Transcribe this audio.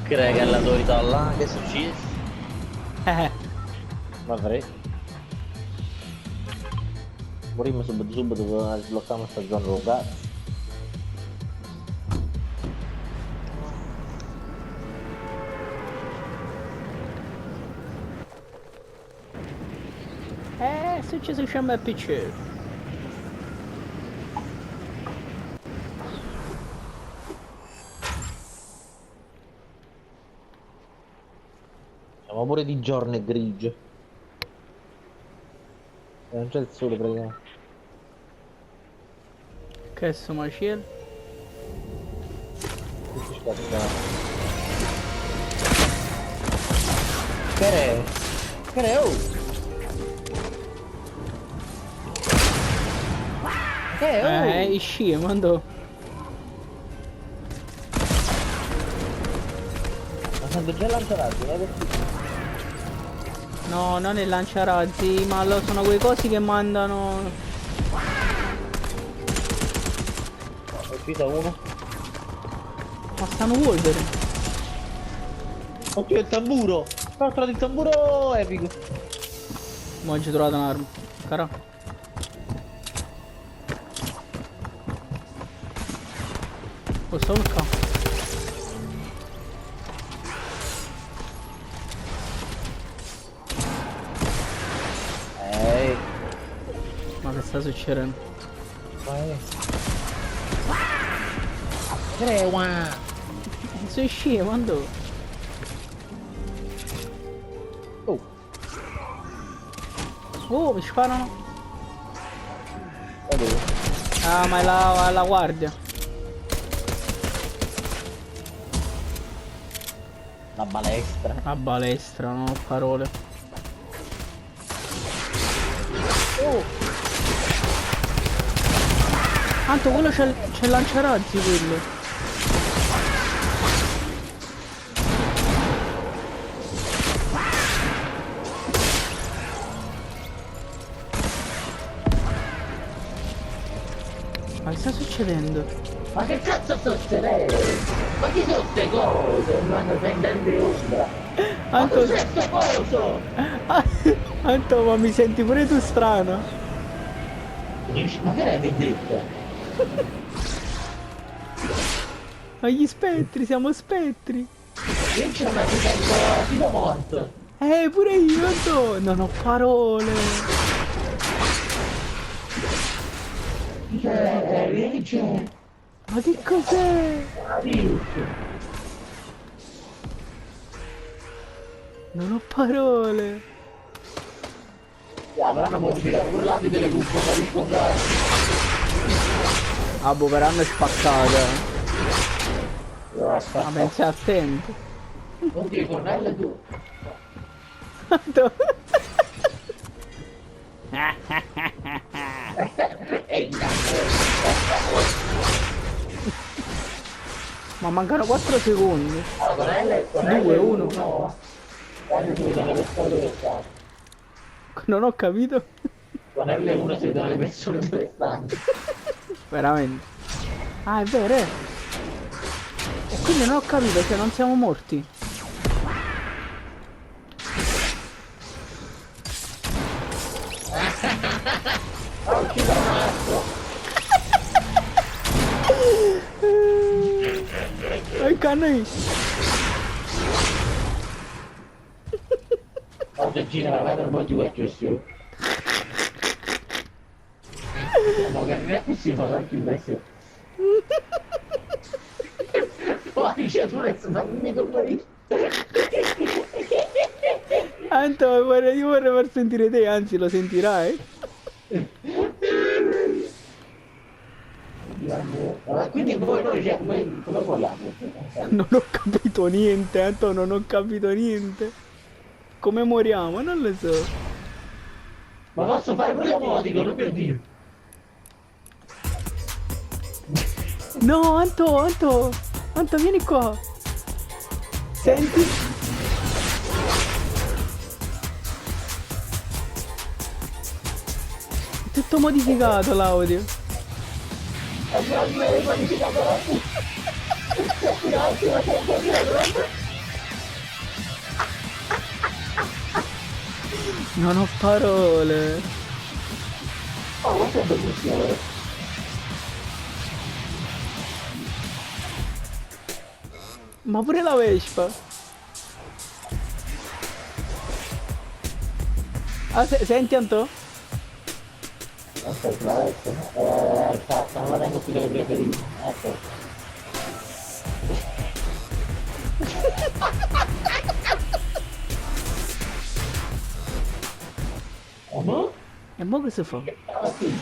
Credo che l'autorità là, che è successo? Ma farei. Morimmo subito per sbloccare questa zona locale. È successo che mi è piaciuto. Siamo pure di giorno e grigio. E non c'è il sole praticamente. Che sono cielo? Tutti scattati. Che è? Che è? Oh! Che è? Oh! Sci, mando. Ma sento già lanciarazzi, No, non è lanciarazzi, ma sono quei cosi che mandano. È uscita uno. Ma stanno Wolverine. Oddio il tamburo! Ho trovato il tamburo epico! Ma ho già trovato un'arma. Cara. Oh, sto qua. Ehi! Ma che sta succedendo? Vai! Creua! Sei sci, mando. Oh! Oh, mi sparano. Da dove? Ah, ma è la guardia. La balestra! La balestra, non ho parole. Oh! Tanto quello c'è il lanciarazzi quello. Ma che sta succedendo? Ma che cazzo sto succedendo? Ma chi sono ste cose? Mi vanno prendendo ombra. Ma Anto, cos'è sto coso? Anto, ma mi senti pure tu strano? Dici, ma che l'hai vendetta? Ma gli spettri, siamo spettri. Io ce la mi sento tipo morto. Pure io, Anto, non ho parole. C'è. Ma che cos'è? Non ho parole. Avranno modificato quell'abito delle cuffie per rispondere. Ah, boh, verranno spaccate. Ma pensi a tempo. Oddio, Cornello e tu. Anto. Ma mancano 4 secondi. Cornello 2, 1. no. Quando si vedono le persone dove stanno. Non ho capito. Cornello e uno si vedono le persone dove stanno. Veramente. Ah, è vero, eh. E quindi non ho capito, cioè non siamo morti. Ecco a noi. Oggi gira la vedo un po' di vecchio su. Ma che non è possibile anche il vecchio. Poi c'è tu adesso fammi dormire. Anto, io vorrei far sentire te, anzi lo sentirai. Ma quindi voi noi cioè, come vogliamo? Non ho capito niente, Anto, non ho capito niente. Come moriamo? Non lo so. Ma posso fare pure emotico, non per dire. No, Anto, vieni qua. Senti? È tutto modificato l'audio. Non ho parole. Oh, questo è bellissimo. Ma pure la Vespa. Ah, senti Anto? Aspetta, adesso. Non la tengo più che le preferite. Ecco. Oh, E mo che si fa? ah, sì.